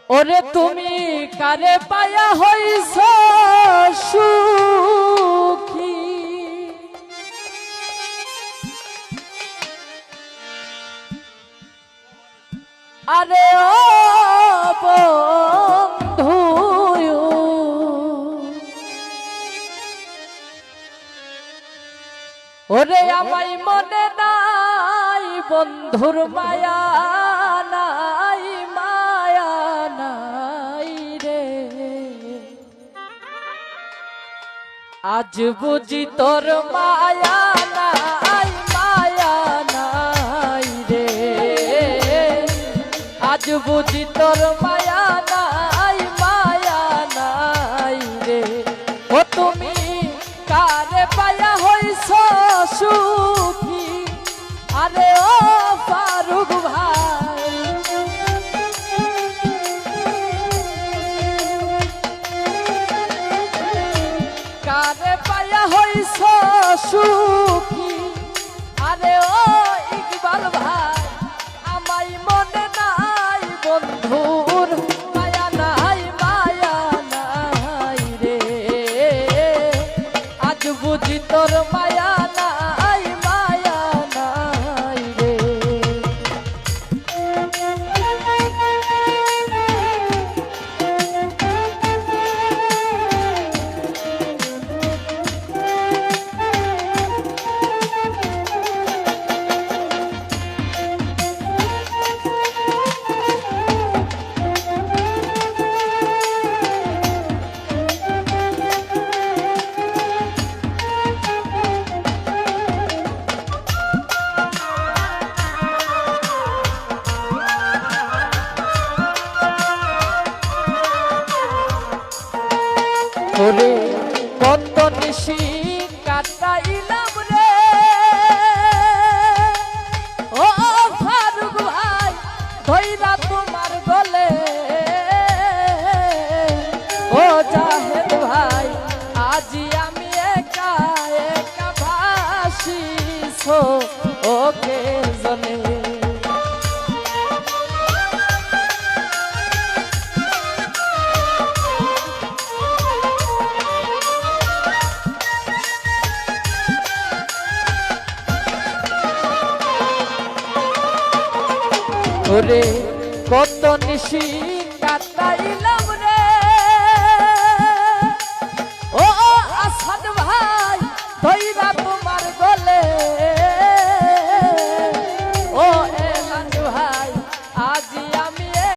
ওরে তুমি কারে পায়া হইছ সুখী, আরে ও বন্ধু ওরে আমায় মনে নাই বন্ধুর মায়া নাই মায়া নাই রে, আজ বুঝি তোর মায়া নাই মায়া নাই রে, আজ বুঝি তোর মায়া নাই মায়া নাই রে। ও তুমি কারে পায়া হইছ সুখী, আরে ও ফারুক ভাই কারে পায়া হইছ সুখী, আরে ও ইকবাল ভাই আমায় মনে নাই বন্ধুর মায়া নাই মায়া নাই রে, আজ বুঝি তোর মায়া নাই মায়া নাই রে। ওরে কত নিশি কাটাইলাম রে ও ফারুক ভাই ধইরা তোমার গলে, ও জাহেদ ভাই আজি আমি একা একা ভাসিছ ওকে জলে, ওরে কত নিশি কাটাইলাম